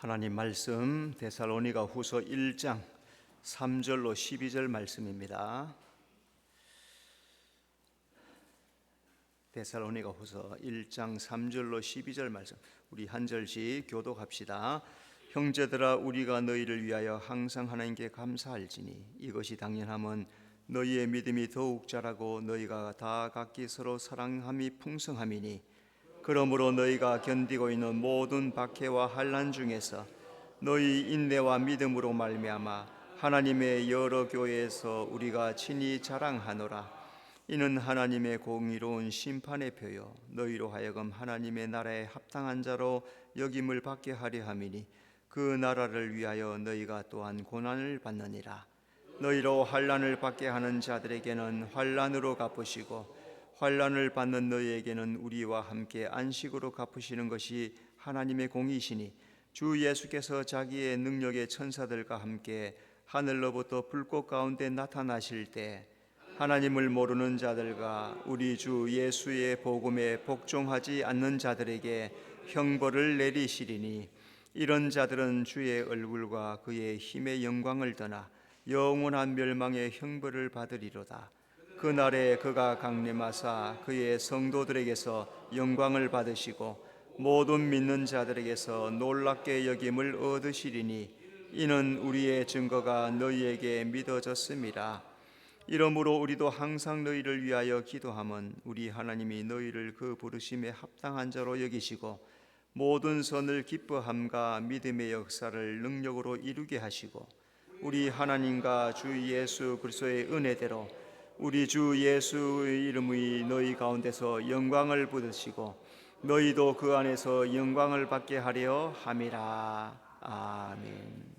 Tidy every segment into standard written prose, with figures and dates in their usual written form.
하나님 말씀 데살로니가 후서 1장 3절로 12절 말씀입니다. 데살로니가 후서 1장 3절로 12절 말씀, 우리 한 절씩 교독합시다. 형제들아, 우리가 너희를 위하여 항상 하나님께 감사할지니 이것이 당연함은 너희의 믿음이 더욱 자라고 너희가 다 각기 서로 사랑함이 풍성함이니, 그러므로 너희가 견디고 있는 모든 박해와 환난 중에서 너희 인내와 믿음으로 말미암아 하나님의 여러 교회에서 우리가 친히 자랑하노라. 이는 하나님의 공의로운 심판의 표요 너희로 하여금 하나님의 나라에 합당한 자로 여김을 받게 하려 함이니, 그 나라를 위하여 너희가 또한 고난을 받느니라. 너희로 환난을 받게 하는 자들에게는 환난으로 갚으시고 환난을 받는 너희에게는 우리와 함께 안식으로 갚으시는 것이 하나님의 공이시니, 주 예수께서 자기의 능력의 천사들과 함께 하늘로부터 불꽃 가운데 나타나실 때 하나님을 모르는 자들과 우리 주 예수의 복음에 복종하지 않는 자들에게 형벌을 내리시리니, 이런 자들은 주의 얼굴과 그의 힘의 영광을 떠나 영원한 멸망의 형벌을 받으리로다. 그날에 그가 강림하사 그의 성도들에게서 영광을 받으시고 모든 믿는 자들에게서 놀랍게 여김을 얻으시리니, 이는 우리의 증거가 너희에게 믿어졌습니다. 이러므로 우리도 항상 너희를 위하여 기도함은 우리 하나님이 너희를 그 부르심에 합당한 자로 여기시고 모든 선을 기뻐함과 믿음의 역사를 능력으로 이루게 하시고, 우리 하나님과 주 예수 그리스도의 은혜대로 우리 주 예수의 이름의 너희 가운데서 영광을 받으시고 너희도 그 안에서 영광을 받게 하려 함이라. 아멘.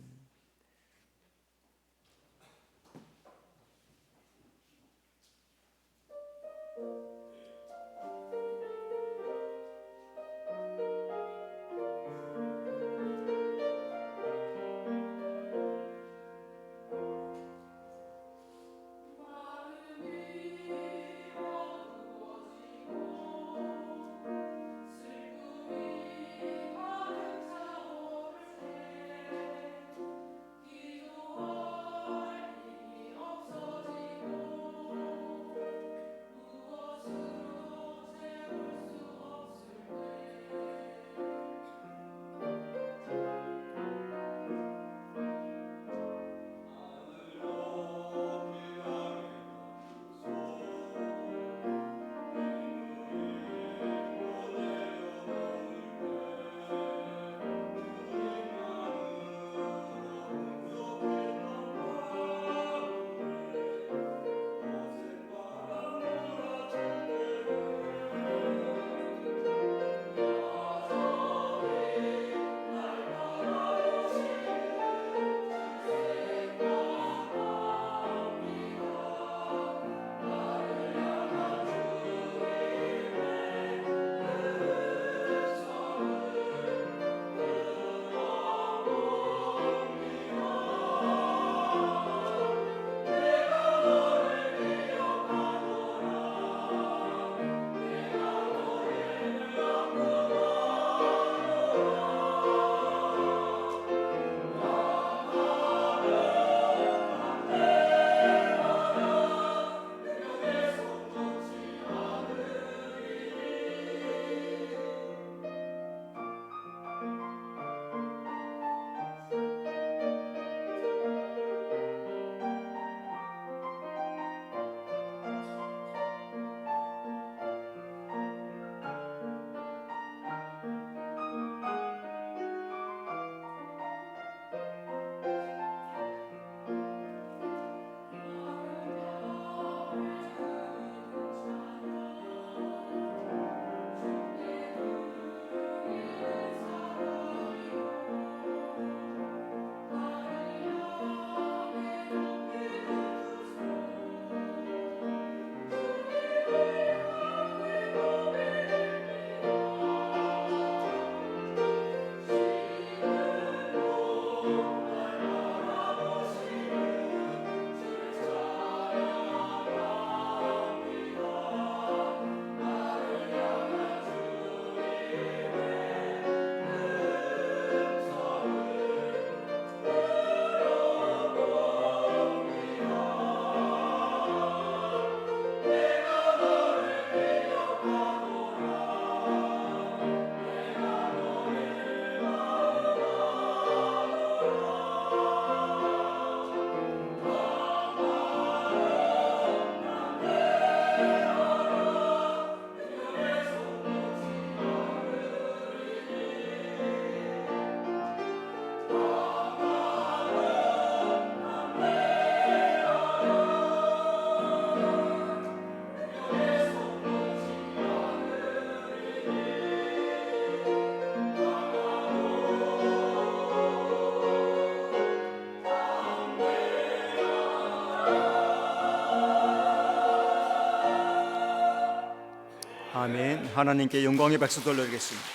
하나님께 영광의 박수 돌려드리겠습니다.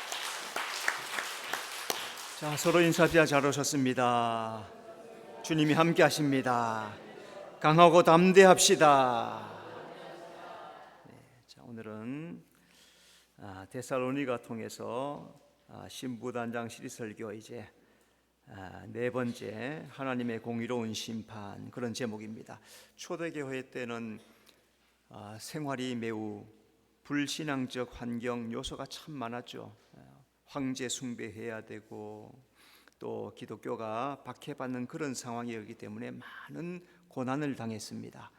자, 서로 인사드려 잘 오셨습니다. 주님이 함께 하십니다. 강하고 담대합시다. 자, 오늘은 데살로니가 통해서 신부단장 시리설교 이제 네 번째 하나님의 공의로운 심판, 그런 제목입니다. 초대교회 때는 생활이 매우 불신앙적 환경 요소가 참 많았죠. 황제 숭배해야 되고 또 기독교가 박해받는 그런 상황이었기 때문에 많은 고난을 당했습니다.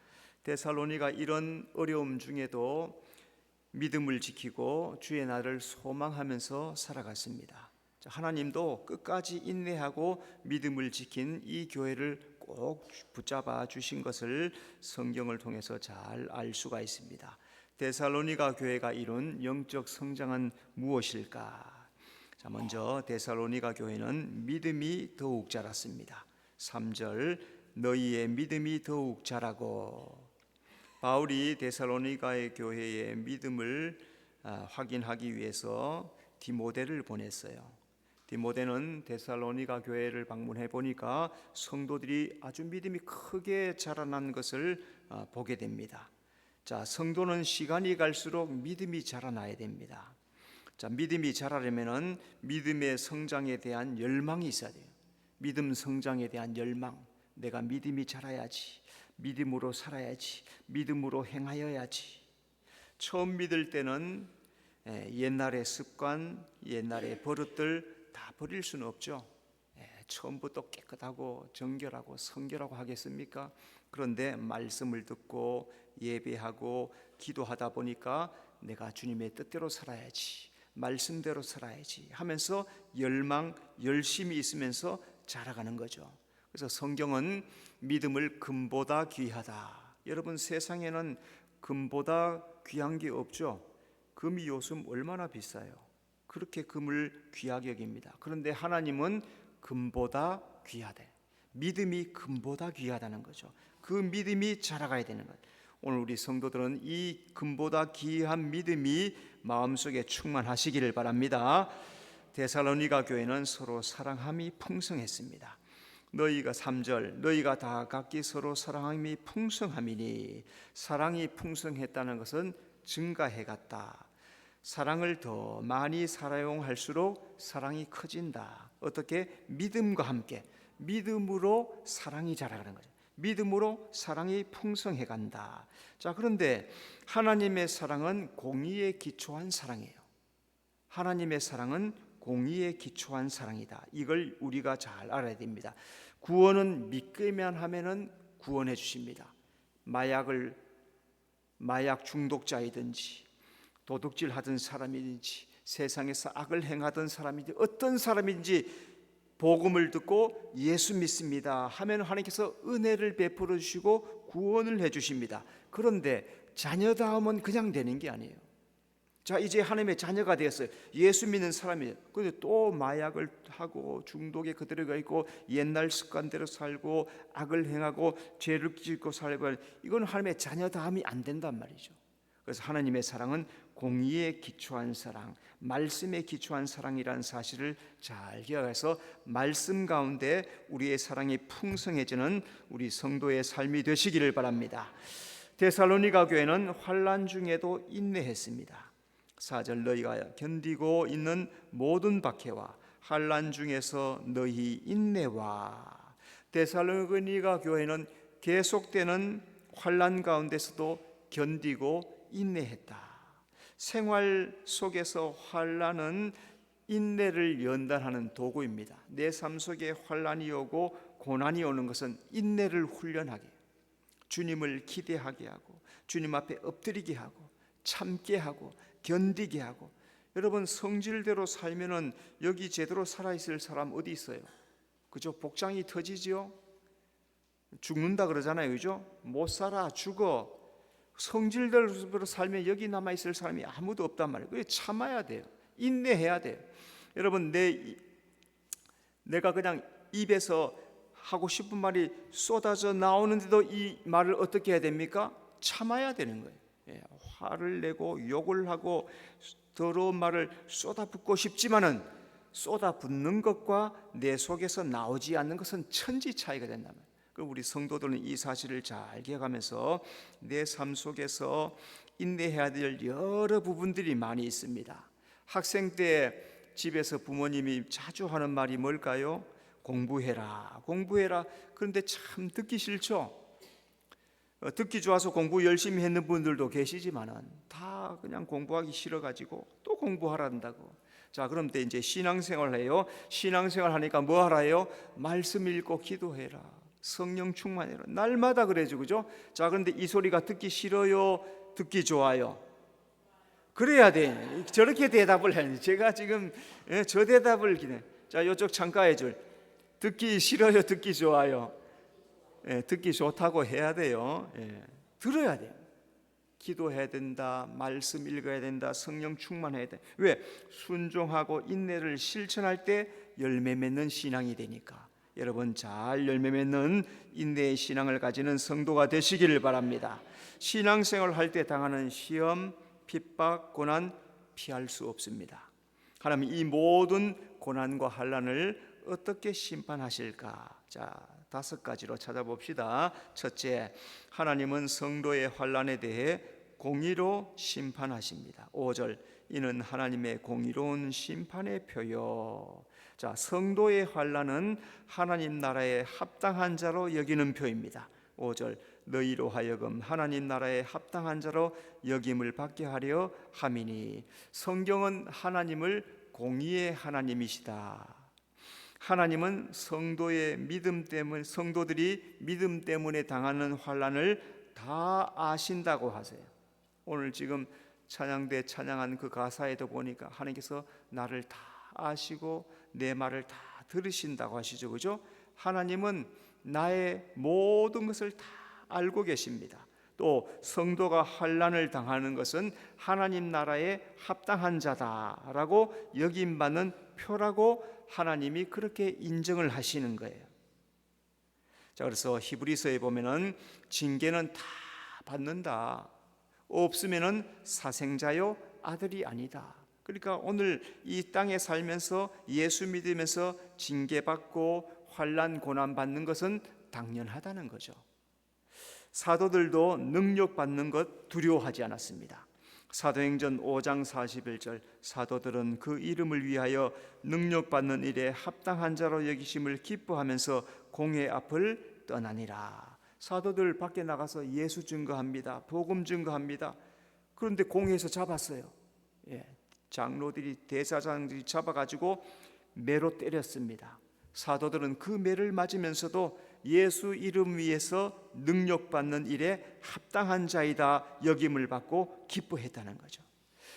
데살로니가 이런 어려움 중에도 믿음을 지키고 주의 날을 소망하면서 살아갔습니다. 하나님도 끝까지 인내하고 믿음을 지킨 이 교회를 꼭 붙잡아 주신 것을 성경을 통해서 잘 알 수가 있습니다. 데살로니가 교회가 이룬 영적 성장은 무엇일까? 자, 먼저 데살로니가 교회는 믿음이 더욱 자랐습니다. 3절, 너희의 믿음이 더욱 자라고. 바울이 데살로니가의 교회의 믿음을 확인하기 위해서 디모데를 보냈어요. 디모데는 데살로니가 교회를 방문해 보니까 성도들이 아주 믿음이 크게 자라난 것을 보게 됩니다. 자, 성도는 시간이 갈수록 믿음이 자라나야 됩니다. 자, 믿음이 자라려면은 믿음의 성장에 대한 열망이 있어야 돼요. 믿음 성장에 대한 열망. 내가 믿음이 자라야지, 믿음으로 살아야지, 믿음으로 행하여야지. 처음 믿을 때는 옛날의 습관, 옛날의 버릇들 다 버릴 수는 없죠. 처음부터 깨끗하고 정결하고 성결하고 하겠습니까? 그런데 말씀을 듣고 예배하고 기도하다 보니까 내가 주님의 뜻대로 살아야지, 말씀대로 살아야지 하면서 열망, 열심이 있으면서 자라가는 거죠. 그래서 성경은 믿음을 금보다 귀하다. 여러분, 세상에는 금보다 귀한 게 없죠. 금이 요즘 얼마나 비싸요. 그렇게 금을 귀하게 여깁니다. 그런데 하나님은 금보다 귀하대. 믿음이 금보다 귀하다는 거죠. 그 믿음이 자라가야 되는 것. 오늘 우리 성도들은 이 금보다 귀한 믿음이 마음속에 충만하시기를 바랍니다. 데살로니가 교회는 서로 사랑함이 풍성했습니다. 너희가 3절, 너희가 다 각기 서로 사랑함이 풍성함이니. 사랑이 풍성했다는 것은 증가해갔다. 사랑을 더 많이 사용할수록 사랑이 커진다. 어떻게? 믿음과 함께, 믿음으로 사랑이 자라가는 거죠. 믿음으로 사랑이 풍성해간다. 자, 그런데 하나님의 사랑은 공의에 기초한 사랑이에요. 하나님의 사랑은 공의에 기초한 사랑이다. 이걸 우리가 잘 알아야 됩니다. 구원은 믿기만 하면은 구원해 주십니다. 마약 중독자이든지 도둑질 하던 사람이든지 세상에서 악을 행하던 사람이든지 어떤 사람인지 복음을 듣고 예수 믿습니다 하면 하나님께서 은혜를 베풀어 주시고 구원을 해 주십니다. 그런데 자녀다움은 그냥 되는 게 아니에요. 자, 이제 하나님의 자녀가 되었어요. 예수 믿는 사람이에요. 그런데 또 마약을 하고 중독에 그대로가 있고 옛날 습관대로 살고 악을 행하고 죄를 짓고 살고, 이건 하나님의 자녀다움이 안 된단 말이죠. 그래서 하나님의 사랑은 공의에 기초한 사랑, 말씀에 기초한 사랑이라는 사실을 잘 기억해서 말씀 가운데 우리의 사랑이 풍성해지는 우리 성도의 삶이 되시기를 바랍니다. 데살로니가 교회는 환난 중에도 인내했습니다. 4절, 너희가 견디고 있는 모든 박해와 환난 중에서 너희 인내와. 데살로니가 교회는 계속되는 환난 가운데서도 견디고 인내했다. 생활 속에서 환난은 인내를 연단하는 도구입니다. 내 삶 속에 환난이 오고 고난이 오는 것은 인내를 훈련하게, 주님을 기대하게 하고 주님 앞에 엎드리게 하고 참게 하고 견디게 하고. 여러분, 성질대로 살면은 여기 제대로 살아있을 사람 어디 있어요? 그죠? 복장이 터지죠? 죽는다 그러잖아요. 그죠? 못 살아, 죽어. 성질대로 살면 여기 남아있을 사람이 아무도 없단 말이에요. 그래서 참아야 돼요. 인내해야 돼요. 여러분, 내가 그냥 입에서 하고 싶은 말이 쏟아져 나오는데도 이 말을 어떻게 해야 됩니까? 참아야 되는 거예요. 화를 내고 욕을 하고 더러운 말을 쏟아붓고 싶지만은 쏟아붓는 것과 내 속에서 나오지 않는 것은 천지 차이가 된다면, 우리 성도들은 이 사실을 잘 기억하면서 내 삶 속에서 인내해야 될 여러 부분들이 많이 있습니다. 학생 때 집에서 부모님이 자주 하는 말이 뭘까요? 공부해라, 공부해라. 그런데 참 듣기 싫죠. 듣기 좋아서 공부 열심히 했는 분들도 계시지만은 다 그냥 공부하기 싫어가지고 또 공부하란다고. 자, 그럼 때 이제 신앙생활 해요. 신앙생활 하니까 뭐 하라요? 말씀 읽고 기도해라, 성령 충만해라. 날마다 그래죠, 그죠? 자, 그런데 이 소리가 듣기 싫어요, 듣기 좋아요? 그래야 돼. 저렇게 대답을 해야지. 제가 지금 저 대답을 기대. 자, 이쪽 창가에 줄. 듣기 싫어요, 듣기 좋아요? 듣기 좋다고 해야 돼요. 들어야 돼요. 기도해야 된다, 말씀 읽어야 된다, 성령 충만해야 돼. 왜? 순종하고 인내를 실천할 때 열매 맺는 신앙이 되니까. 여러분, 잘 열매 맺는 인내의 신앙을 가지는 성도가 되시기를 바랍니다. 신앙생활 할 때 당하는 시험, 핍박, 고난 피할 수 없습니다. 하나님 이 모든 고난과 환난을 어떻게 심판하실까? 자, 5가지로 찾아봅시다. 첫째, 하나님은 성도의 환난에 대해 공의로 심판하십니다. 5절, 이는 하나님의 공의로운 심판의 표요. 자, 성도의 환난은 하나님 나라에 합당한 자로 여기는 표입니다. 5절, 너희로 하여금 하나님 나라에 합당한 자로 여김을 받게 하려 함이니. 성경은 하나님을 공의의 하나님이시다. 하나님은 성도의 믿음 때문에, 성도들이 믿음 때문에 당하는 환난을 다 아신다고 하세요. 오늘 지금 찬양대 찬양한 그 가사에도 보니까 하나님께서 나를 다 아시고 내 말을 다 들으신다고 하시죠, 그죠? 하나님은 나의 모든 것을 다 알고 계십니다. 또 성도가 환난을 당하는 것은 하나님 나라에 합당한 자다라고 여김받는 표라고 하나님이 그렇게 인정을 하시는 거예요. 자, 그래서 히브리서에 보면은 징계는 다 받는다, 없으면은 사생자요 아들이 아니다. 그러니까 오늘 이 땅에 살면서 예수 믿으면서 징계받고 환난 고난 받는 것은 당연하다는 거죠. 사도들도 능력받는 것 두려워하지 않았습니다. 사도행전 5장 41절, 사도들은 그 이름을 위하여 능력받는 일에 합당한 자로 여기심을 기뻐하면서 공회 앞을 떠나니라. 사도들 밖에 나가서 예수 증거합니다, 복음 증거합니다. 그런데 공회에서 잡았어요. 장로들이, 대사장들이 잡아가지고 매로 때렸습니다. 사도들은 그 매를 맞으면서도 예수 이름 위에서 능력받는 일에 합당한 자이다 여김을 받고 기뻐했다는 거죠.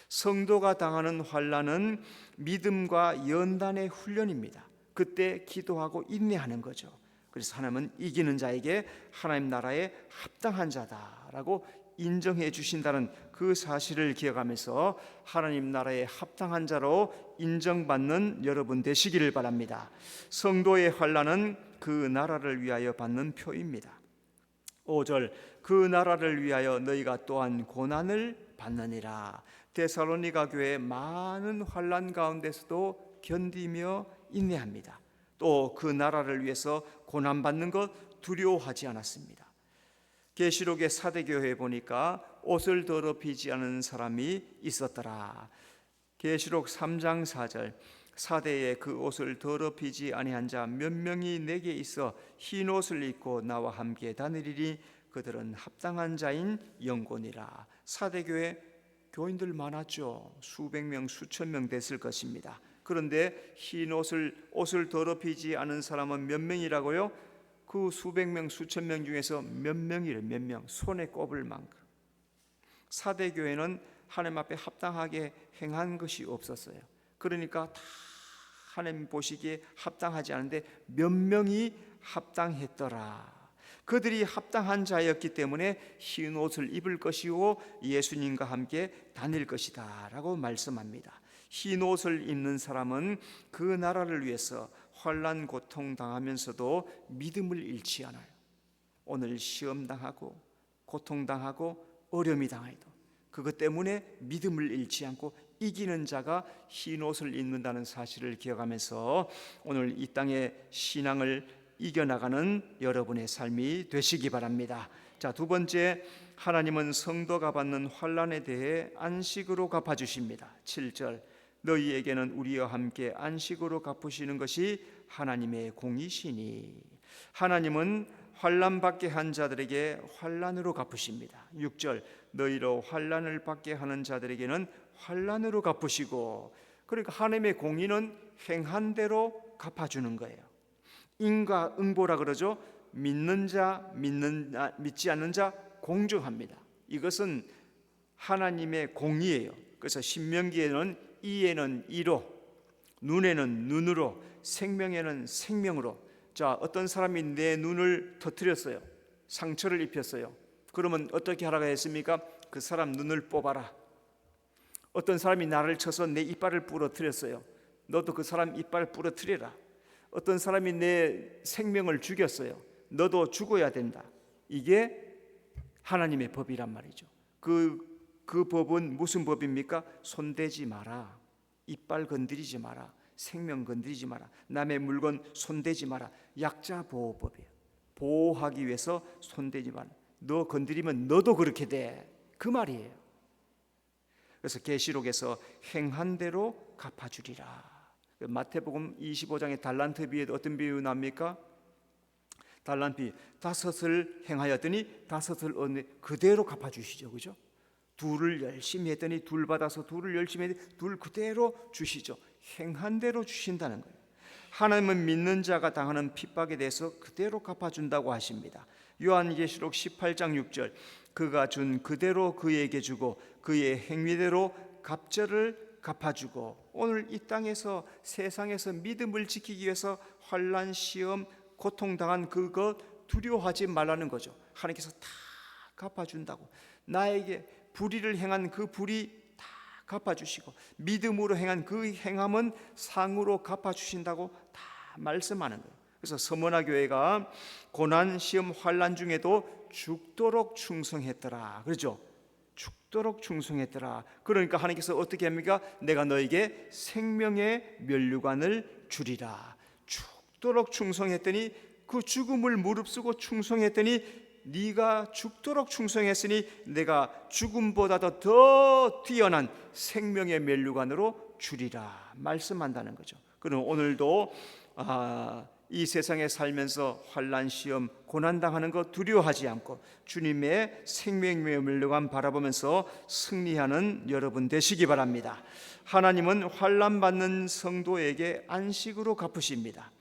성도가 당하는 환난은 믿음과 연단의 훈련입니다. 그때 기도하고 인내하는 거죠. 그래서 하나님은 이기는 자에게 하나님 나라에 합당한 자다라고 인정해 주신다는 그 사실을 기억하면서 하나님 나라에 합당한 자로 인정받는 여러분 되시기를 바랍니다. 성도의 환난은 그 나라를 위하여 받는 표입니다. 5절, 그 나라를 위하여 너희가 또한 고난을 받느니라. 데살로니가 교회 많은 환난 가운데서도 견디며 인내합니다. 또 그 나라를 위해서 고난 받는 것 두려워하지 않았습니다. 계시록의 사대교회에 보니까 옷을 더럽히지 않은 사람이 있었더라. 계시록 3장 4절, 사대에 그 옷을 더럽히지 아니한 자 몇 명이 내게 있어 흰 옷을 입고 나와 함께 다니리니 그들은 합당한 자인 영혼이라. 사대교회 교인들 많았죠. 수백 명, 수천 명 됐을 것입니다. 그런데 흰 옷을 더럽히지 않은 사람은 몇 명이라고요? 그 수백 명, 수천 명 중에서 몇 명이래, 몇 명, 손에 꼽을 만큼. 사대교회는 하나님 앞에 합당하게 행한 것이 없었어요. 그러니까 다 하나님 보시기에 합당하지 않은데 몇 명이 합당했더라. 그들이 합당한 자였기 때문에 흰 옷을 입을 것이고 예수님과 함께 다닐 것이다 라고 말씀합니다. 흰 옷을 입는 사람은 그 나라를 위해서 환난 고통 당하면서도 믿음을 잃지 않아요. 오늘 시험 당하고 고통 당하고 어려움이 당해도 그것 때문에 믿음을 잃지 않고 이기는 자가 흰 옷을 입는다는 사실을 기억하면서 오늘 이 땅의 신앙을 이겨나가는 여러분의 삶이 되시기 바랍니다. 자, 두 번째, 하나님은 성도가 받는 환난에 대해 안식으로 갚아주십니다. 7절, 너희에게는 우리와 함께 안식으로 갚으시는 것이 하나님의 공이시니. 하나님은 환난 받게 한 자들에게 환난으로 갚으십니다. 6절, 너희로 환난을 받게 하는 자들에게는 환난으로 갚으시고. 그러니까 하나님의 공의는 행한 대로 갚아주는 거예요. 인과응보라 그러죠. 믿는 자, 믿지 않는 자 공정합니다. 이것은 하나님의 공의예요. 그래서 신명기에는 이에는 이로, 눈에는 눈으로, 생명에는 생명으로. 자, 어떤 사람이 내 눈을 터뜨렸어요. 상처를 입혔어요. 그러면 어떻게 하라고 했습니까? 그 사람 눈을 뽑아라. 어떤 사람이 나를 쳐서 내 이빨을 부러뜨렸어요. 너도 그 사람 이빨 부러뜨려라. 어떤 사람이 내 생명을 죽였어요. 너도 죽어야 된다. 이게 하나님의 법이란 말이죠. 그 법은 무슨 법입니까? 손대지 마라. 이빨 건드리지 마라. 생명 건드리지 마라. 남의 물건 손대지 마라. 약자 보호법이에요. 보호하기 위해서 손대지 마라. 너 건드리면 너도 그렇게 돼. 그 말이에요. 그래서 계시록에서 행한 대로 갚아주리라. 마태복음 25장의 달란트 비유에 어떤 비유 납니까? 달란트 비, 5을 행하였더니 5을 얻네. 그대로 갚아주시죠. 그죠? 2를 열심히 했더니 2 받아서 2를 열심히 했더니 2 그대로 주시죠. 행한 대로 주신다는 거예요. 하나님은 믿는 자가 당하는 핍박에 대해서 그대로 갚아준다고 하십니다. 요한계시록 18장 6절, 그가 준 그대로 그에게 주고 그의 행위대로 갑절을 갚아주고. 오늘 이 땅에서 세상에서 믿음을 지키기 위해서 환난, 시험, 고통당한 그것 두려워하지 말라는 거죠. 하나님께서 다 갚아준다고. 나에게 불의를 행한 그 불의 다 갚아주시고 믿음으로 행한 그 행함은 상으로 갚아주신다고 다 말씀하는 거예요. 그래서 서머나 교회가 고난, 시험, 환난 중에도 죽도록 충성했더라. 그렇죠? 죽도록 충성했더라. 그러니까 하나님께서 어떻게 합니까? 내가 너에게 생명의 면류관을 주리라. 죽도록 충성했더니, 그 죽음을 무릅쓰고 충성했더니, 네가 죽도록 충성했으니 내가 죽음보다도 더 뛰어난 생명의 면류관으로 주리라 말씀한다는 거죠. 그럼 오늘도 이 세상에 살면서 환난, 시험, 고난당하는 것 두려워하지 않고 주님의 생명의 면류관 바라보면서 승리하는 여러분 되시기 바랍니다. 하나님은 환난 받는 성도에게 안식으로 갚으십니다.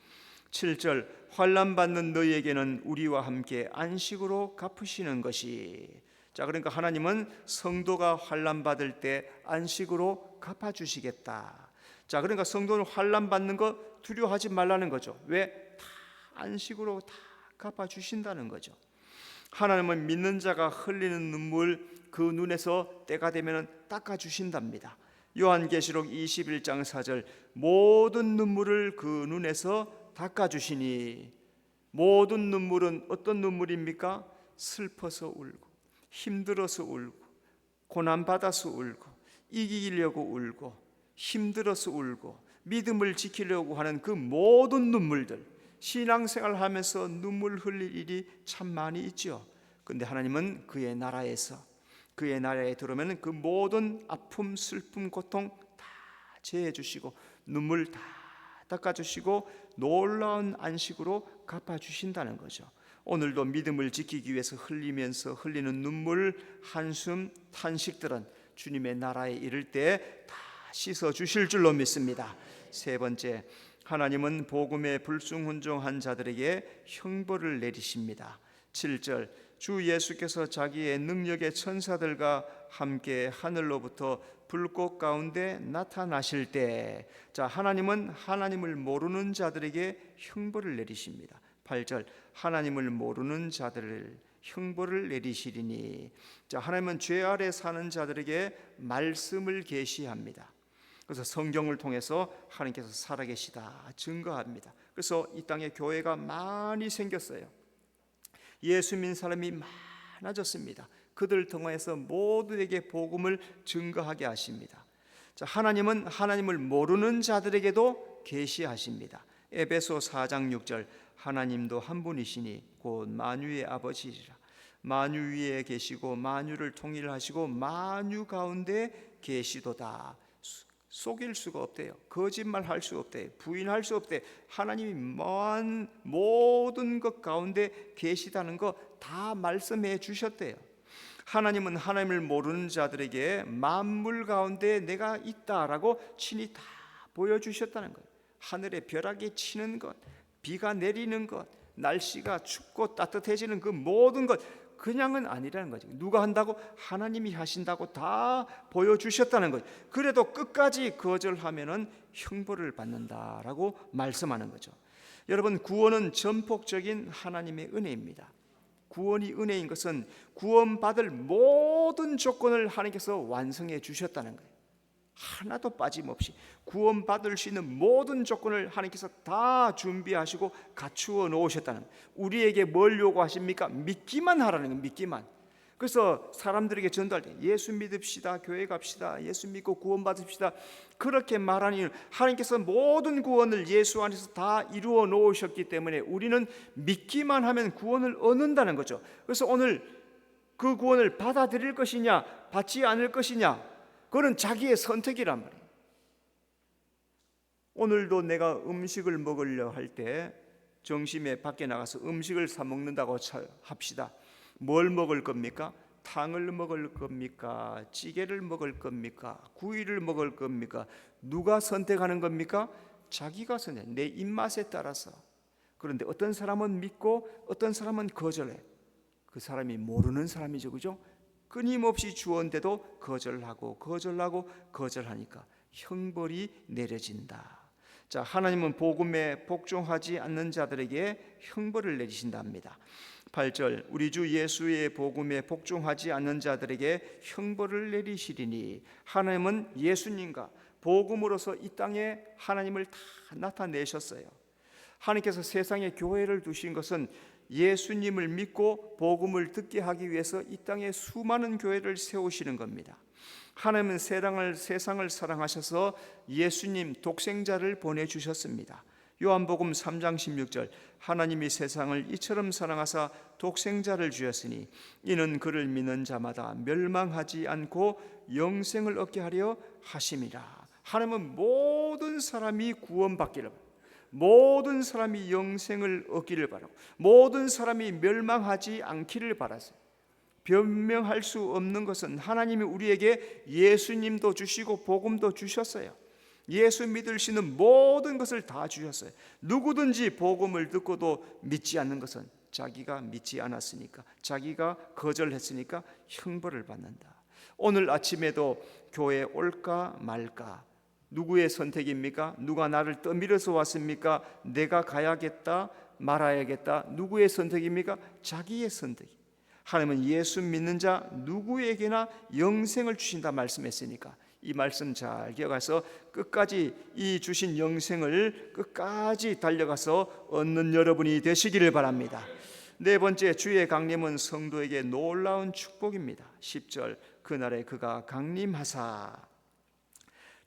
7절, 환난 받는 너희에게는 우리와 함께 안식으로 갚으시는 것이. 자, 그러니까 하나님은 성도가 환난 받을 때 안식으로 갚아주시겠다. 자, 그러니까 성도는 환난 받는 거 두려워하지 말라는 거죠. 왜? 다 안식으로 다 갚아주신다는 거죠. 하나님은 믿는 자가 흘리는 눈물, 그 눈에서 때가 되면 닦아주신답니다. 요한계시록 21장 4절, 모든 눈물을 그 눈에서 닦아주시니. 모든 눈물은 어떤 눈물입니까? 슬퍼서 울고, 힘들어서 울고, 고난받아서 울고, 이기려고 울고, 힘들어서 울고, 믿음을 지키려고 하는 그 모든 눈물들, 신앙생활 하면서 눈물 흘릴 일이 참 많이 있죠. 그런데 하나님은 그의 나라에서, 그의 나라에 들어오면 그 모든 아픔, 슬픔, 고통 다 제해 주시고 눈물 다 닦아주시고 놀라운 안식으로 갚아주신다는 거죠. 오늘도 믿음을 지키기 위해서 흘리는 눈물, 한숨, 탄식들은 주님의 나라에 이를 때 다 씻어주실 줄로 믿습니다. 세 번째, 하나님은 복음에 불순종한 자들에게 형벌을 내리십니다. 7절, 주 예수께서 자기의 능력의 천사들과 함께 하늘로부터 불꽃 가운데 나타나실 때, 자, 하나님은 하나님을 모르는 자들에게 형벌을 내리십니다. 8절, 하나님을 모르는 자들을 형벌을 내리시리니. 자, 하나님은 죄 아래 사는 자들에게 말씀을 계시합니다. 그래서 성경을 통해서 하나님께서 살아계시다 증거합니다. 그래서 이 땅에 교회가 많이 생겼어요. 예수 믿는 사람이 많아졌습니다. 그들을 통해서 모두에게 복음을 증거하게 하십니다. 자, 하나님은 하나님을 모르는 자들에게도 계시하십니다. 에베소 4장 6절 하나님도 한 분이시니 곧 만유의 아버지시라. 만유 위에 계시고 만유를 통일하시고 만유 가운데 계시도다. 속일 수가 없대요. 거짓말할 수 없대요. 부인할 수 없대요. 하나님이 모든 것 가운데 계시다는 거 다 말씀해 주셨대요. 하나님은 하나님을 모르는 자들에게 만물 가운데 내가 있다라고 친히 다 보여주셨다는 거예요. 하늘에 벼락이 치는 것, 비가 내리는 것, 날씨가 춥고 따뜻해지는 그 모든 것 그냥은 아니라는 거죠. 누가 한다고? 하나님이 하신다고 다 보여주셨다는 거죠. 그래도 끝까지 거절하면은 형벌을 받는다라고 말씀하는 거죠. 여러분, 구원은 전폭적인 하나님의 은혜입니다. 구원이 은혜인 것은 구원받을 모든 조건을 하나님께서 완성해 주셨다는 거예요. 하나도 빠짐없이 구원받을 수 있는 모든 조건을 하나님께서 다 준비하시고 갖추어 놓으셨다는 거예요. 우리에게 뭘 요구하십니까? 믿기만 하라는 거예요. 믿기만. 그래서 사람들에게 전도할 때 예수 믿읍시다, 교회 갑시다, 예수 믿고 구원받읍시다 그렇게 말하니 하나님께서 모든 구원을 예수 안에서 다 이루어 놓으셨기 때문에 우리는 믿기만 하면 구원을 얻는다는 거죠. 그래서 오늘 그 구원을 받아들일 것이냐 받지 않을 것이냐 그건 자기의 선택이란 말이에요. 오늘도 내가 음식을 먹으려 할 때 점심에 밖에 나가서 음식을 사 먹는다고 합시다. 뭘 먹을 겁니까? 탕을 먹을 겁니까? 찌개를 먹을 겁니까? 구이를 먹을 겁니까? 누가 선택하는 겁니까? 자기가 선택. 내 입맛에 따라서. 그런데 어떤 사람은 믿고 어떤 사람은 거절해. 그 사람이 모르는 사람이죠, 그죠? 끊임없이 주었는데도 거절하니까 형벌이 내려진다. 자, 하나님은 복음에 복종하지 않는 자들에게 형벌을 내리신답니다. 8절 우리 주 예수의 복음에 복종하지 않는 자들에게 형벌을 내리시리니 하나님은 예수님과 복음으로서 이 땅에 하나님을 다 나타내셨어요. 하나님께서 세상에 교회를 두신 것은 예수님을 믿고 복음을 듣게 하기 위해서 이 땅에 수많은 교회를 세우시는 겁니다. 하나님은 세상을 사랑하셔서 예수님 독생자를 보내주셨습니다. 요한복음 3장 16절 하나님이 세상을 이처럼 사랑하사 독생자를 주셨으니 이는 그를 믿는 자마다 멸망하지 않고 영생을 얻게 하려 하심이라. 하나님은 모든 사람이 구원받기를 바라고 모든 사람이 영생을 얻기를 바라고 모든 사람이 멸망하지 않기를 바라세요. 변명할 수 없는 것은 하나님이 우리에게 예수님도 주시고 복음도 주셨어요. 예수 믿을 수 있는 모든 것을 다 주셨어요. 누구든지 복음을 듣고도 믿지 않는 것은 자기가 믿지 않았으니까 자기가 거절했으니까 형벌을 받는다. 오늘 아침에도 교회에 올까 말까 누구의 선택입니까? 누가 나를 떠밀어서 왔습니까? 내가 가야겠다 말아야겠다 누구의 선택입니까? 자기의 선택. 하나님은 예수 믿는 자 누구에게나 영생을 주신다 말씀했으니까 이 말씀 잘 기억해서 끝까지 이 주신 영생을 끝까지 달려가서 얻는 여러분이 되시기를 바랍니다. 네 번째, 주의 강림은 성도에게 놀라운 축복입니다. 10절 그날에 그가 강림하사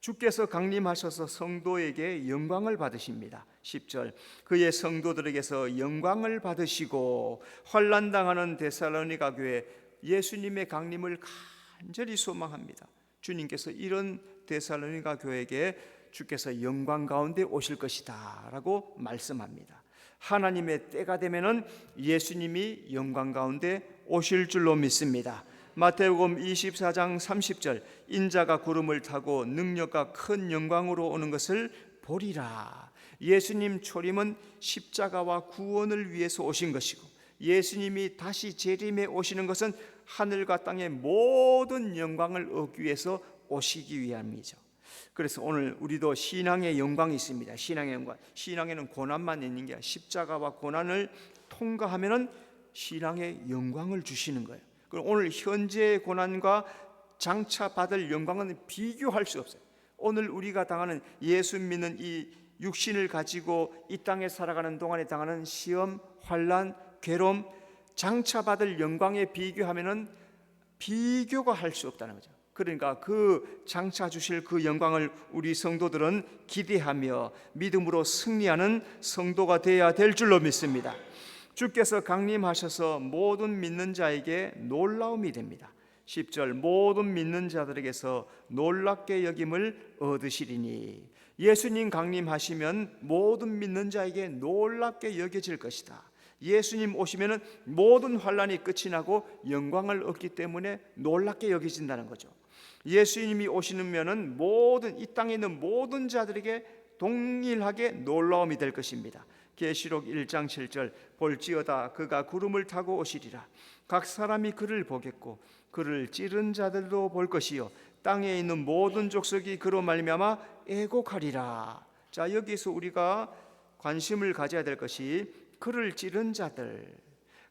주께서 강림하셔서 성도에게 영광을 받으십니다. 10절 그의 성도들에게서 영광을 받으시고 환난당하는 데살로니가 교회 예수님의 강림을 간절히 소망합니다. 주님께서 이런 데살로니가 교회에게 주께서 영광 가운데 오실 것이다 라고 말씀합니다. 하나님의 때가 되면은 예수님이 영광 가운데 오실 줄로 믿습니다. 마태복음 24장 30절 인자가 구름을 타고 능력과 큰 영광으로 오는 것을 보리라. 예수님 초림은 십자가와 구원을 위해서 오신 것이고 예수님이 다시 재림해 오시는 것은 하늘과 땅의 모든 영광을 얻기 위해서 오시기 위함이죠. 그래서 오늘 우리도 신앙의 영광이 있습니다. 신앙의 영광. 신앙에는 고난만 있는 게 아니라 십자가와 고난을 통과하면은 신앙의 영광을 주시는 거예요. 그럼 오늘 현재의 고난과 장차 받을 영광은 비교할 수 없어요. 오늘 우리가 당하는 예수 믿는 이 육신을 가지고 이 땅에 살아가는 동안에 당하는 시험, 환난, 괴로움, 장차 받을 영광에 비교하면은 비교가 할 수 없다는 거죠. 그러니까 그 장차 주실 그 영광을 우리 성도들은 기대하며 믿음으로 승리하는 성도가 되어야 될 줄로 믿습니다. 주께서 강림하셔서 모든 믿는 자에게 놀라움이 됩니다. 10절 모든 믿는 자들에게서 놀랍게 여김을 얻으시리니, 예수님 강림하시면 모든 믿는 자에게 놀랍게 여겨질 것이다. 예수님 오시면 모든 환난이 끝이 나고 영광을 얻기 때문에 놀랍게 여겨진다는 거죠. 예수님이 오시면 모든 이 땅에 있는 모든 자들에게 동일하게 놀라움이 될 것입니다. 계시록 1장 7절 볼지어다 그가 구름을 타고 오시리라. 각 사람이 그를 보겠고 그를 찌른 자들도 볼 것이요 땅에 있는 모든 족속이 그로 말미암아 애곡하리라. 자, 여기서 우리가 관심을 가져야 될 것이 그를 찌른 자들,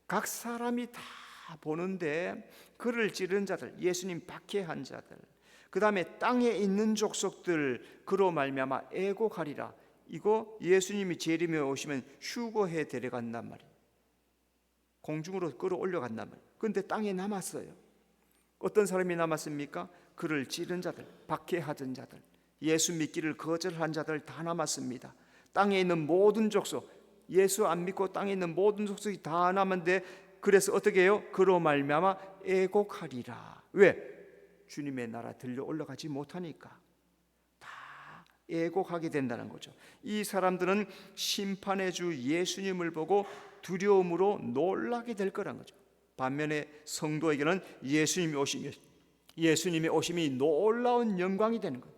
각 사람이 다 보는데 그를 찌른 자들, 예수님 박해한 자들, 그 다음에 땅에 있는 족속들 그로 말미암아 애곡하리라. 이거 예수님이 재림에 오시면 휴거해 데려간단 말이에요. 공중으로 끌어올려간단 말이에요. 그런데 땅에 남았어요. 어떤 사람이 남았습니까? 그를 찌른 자들, 박해하던 자들, 예수 믿기를 거절한 자들 다 남았습니다. 땅에 있는 모든 족속, 예수 안 믿고 땅에 있는 모든 족속이 다 남았는데, 그래서 어떻게 해요? 그로 말미암아 애곡하리라. 왜? 주님의 나라 들려 올라가지 못하니까 다 애곡하게 된다는 거죠. 이 사람들은 심판의 주 예수님을 보고 두려움으로 놀라게 될 거란 거죠. 반면에 성도에게는 예수님의 오심이 놀라운 영광이 되는 거예요.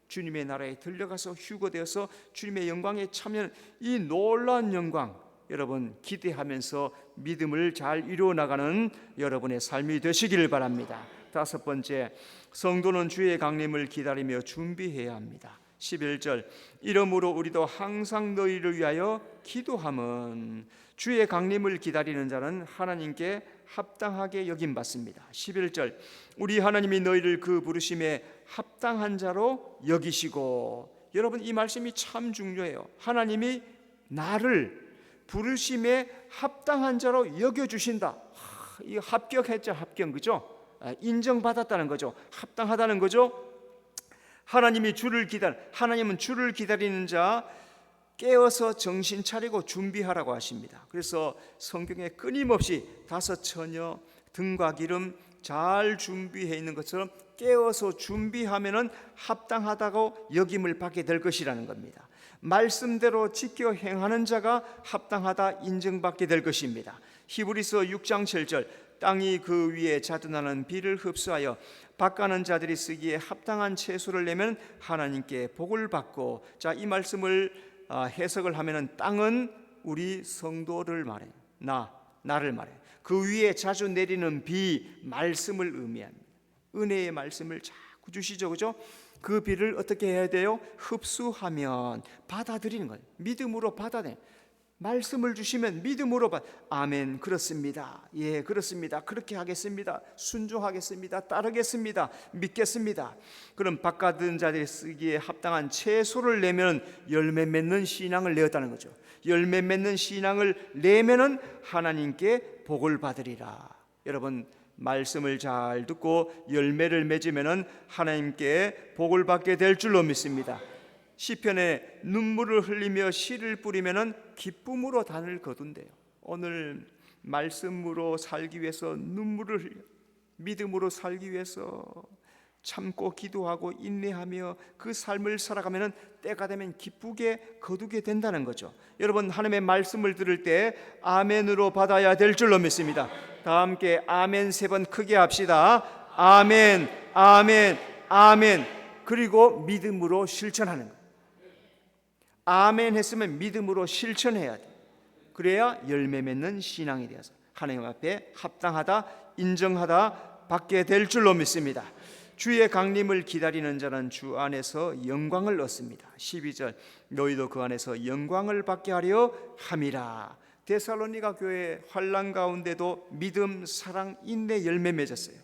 주님의 나라에 들려가서 휴거되어서 주님의 영광에 참여하는 이 놀라운 영광, 여러분 기대하면서 믿음을 잘 이루어나가는 여러분의 삶이 되시기를 바랍니다. 다섯 번째, 성도는 주의 강림을 기다리며 준비해야 합니다. 11절 이러므로 우리도 항상 너희를 위하여 기도함은, 주의 강림을 기다리는 자는 하나님께 합당하게 여김받습니다. 11절 우리 하나님이 너희를 그 부르심에 합당한 자로 여기시고, 여러분 이 말씀이 참 중요해요. 하나님이 나를 부르심에 합당한 자로 여겨주신다. 이 합격했죠. 합격, 그죠? 인정받았다는 거죠. 합당하다는 거죠. 하나님은 주를 기다리는 자 깨어서 정신 차리고 준비하라고 하십니다. 그래서 성경에 끊임없이 다섯 처녀 등과 기름 잘 준비해 있는 것처럼 깨어서 준비하면은 합당하다고 여김을 받게 될 것이라는 겁니다. 말씀대로 지켜 행하는 자가 합당하다 인정받게 될 것입니다. 히브리서 6장 7절 땅이 그 위에 자두나는 비를 흡수하여 밭가는 자들이 쓰기에 합당한 채소를 내면 하나님께 복을 받고, 자, 이 말씀을 해석을 하면은 땅은 우리 성도를 말해요. 나를 말해요. 그 위에 자주 내리는 비, 말씀을 의미합니다. 은혜의 말씀을 자꾸 주시죠, 그죠? 그 비를 어떻게 해야 돼요? 흡수하면 받아들이는 거예요. 믿음으로 받아내. 말씀을 주시면 믿음으로 아멘, 그렇습니다. 예, 그렇습니다. 그렇게 하겠습니다. 순종하겠습니다. 따르겠습니다. 믿겠습니다. 그럼 밭가든 자들이 쓰기에 합당한 채소를 내면 열매 맺는 신앙을 내었다는 거죠. 열매 맺는 신앙을 내면은 하나님께 복을 받으리라. 여러분 말씀을 잘 듣고 열매를 맺으면은 하나님께 복을 받게 될 줄로 믿습니다. 시편에 눈물을 흘리며 씨를 뿌리면은 기쁨으로 단을 거둔대요. 오늘 말씀으로 살기 위해서 눈물을 흘려 믿음으로 살기 위해서 참고 기도하고 인내하며 그 삶을 살아가면은 때가 되면 기쁘게 거두게 된다는 거죠. 여러분 하나님의 말씀을 들을 때 아멘으로 받아야 될 줄로 믿습니다. 다 함께 아멘 3번 크게 합시다. 아멘, 아멘, 아멘. 그리고 믿음으로 실천하는 거예요. 아멘 했으면 믿음으로 실천해야 돼. 그래야 열매 맺는 신앙이 되어서 하나님 앞에 합당하다, 인정하다 받게 될 줄로 믿습니다. 주의 강림을 기다리는 자는 주 안에서 영광을 얻습니다. 12절 너희도 그 안에서 영광을 받게 하려 함이라. 데살로니가 교회 환난 가운데도 믿음, 사랑, 인내 열매 맺었어요.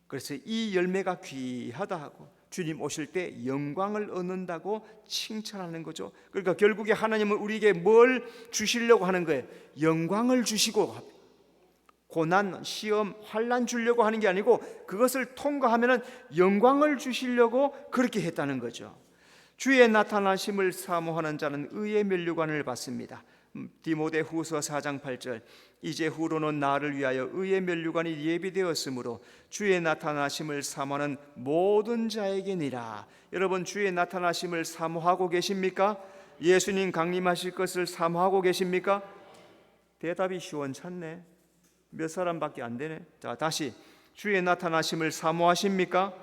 그래서 이 열매가 귀하다 하고 주님 오실 때 영광을 얻는다고 칭찬하는 거죠. 그러니까 결국에 하나님은 우리에게 뭘 주시려고 하는 거예요? 영광을 주시고 고난, 시험, 환난 주려고 하는 게 아니고 그것을 통과하면은 영광을 주시려고 그렇게 했다는 거죠. 주의 나타나심을 사모하는 자는 의의 면류관을 받습니다. 디모데후서 4장 8절 이제 후로는 나를 위하여 의의 면류관이 예비되었으므로 주의 나타나심을 사모하는 모든 자에게니라. 여러분, 주의 나타나심을 사모하고 계십니까? 예수님 강림하실 것을 사모하고 계십니까? 대답이 시원찮네. 몇 사람밖에 안 되네. 자, 다시, 주의 나타나심을 사모하십니까?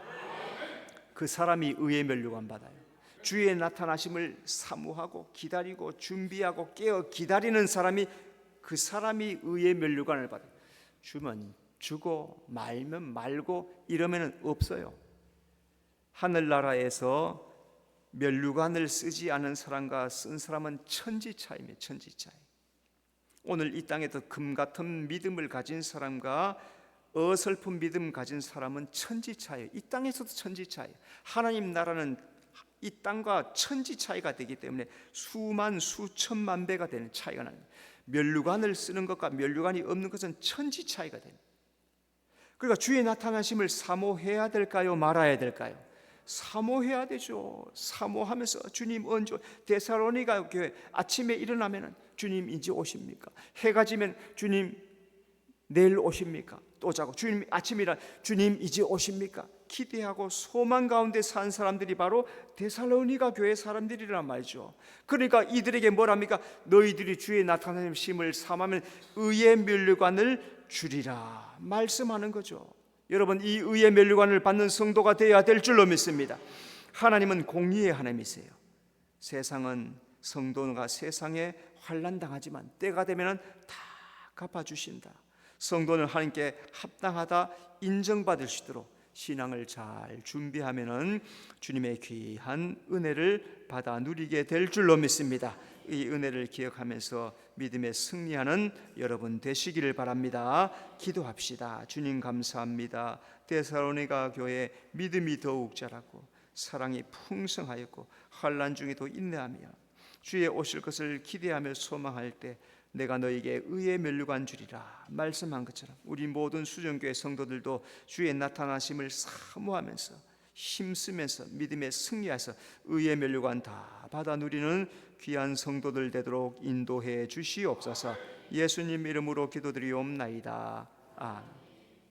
그 사람이 의의 면류관 받아요. 주의 나타나심을 사모하고 기다리고 준비하고 깨어 기다리는 사람이, 그 사람이 의의 면류관을 받아요. 주면 주고 말면 말고 이러면 없어요. 하늘나라에서 면류관을 쓰지 않은 사람과 쓴 사람은 천지 차이입니다. 천지 차이. 오늘 이 땅에서 금 같은 믿음을 가진 사람과 어설픈 믿음 가진 사람은 천지 차이. 이 땅에서도 천지 차이. 하나님 나라는 이 땅과 천지 차이가 되기 때문에 수만 수천만 배가 되는 차이가 납니다. 면류관을 쓰는 것과 면류관이 없는 것은 천지 차이가 됩니다. 그러니까 주의 나타나심을 사모해야 될까요? 말아야 될까요? 사모해야 되죠. 사모하면서 주님 언제, 데살로니가 교회 아침에 일어나면 주님 이제 오십니까? 해가 지면 주님 내일 오십니까? 또 자고 주님 아침이라 주님 이제 오십니까? 기대하고 소망 가운데 산 사람들이 바로 데살로니가 교회 사람들이란 말이죠. 그러니까 이들에게 뭐랍니까? 너희들이 주의 나타나심을 사모하면 의의 면류관을 주리라 말씀하는 거죠. 여러분, 이 의의 면류관을 받는 성도가 되어야 될 줄로 믿습니다. 하나님은 공의의 하나님이세요. 세상은, 성도가 세상에 환난당하지만 때가 되면 다 갚아주신다. 성도는 하나님께 합당하다 인정받을 수 있도록 신앙을 잘 준비하면은 주님의 귀한 은혜를 받아 누리게 될 줄로 믿습니다. 이 은혜를 기억하면서 믿음에 승리하는 여러분 되시기를 바랍니다. 기도합시다. 주님 감사합니다. 데살로니가 교회 믿음이 더욱 자라고 사랑이 풍성하였고 환난 중에도 인내하며 주의 오실 것을 기대하며 소망할 때 내가 너에게 의의 면류관 주리라 말씀한 것처럼 우리 모든 수정교회 성도들도 주의 나타나심을 사모하면서 힘쓰면서 믿음에 승리해서 의의 면류관 다 받아 누리는 귀한 성도들 되도록 인도해 주시옵소서. 예수님 이름으로 기도드리옵나이다. 아멘.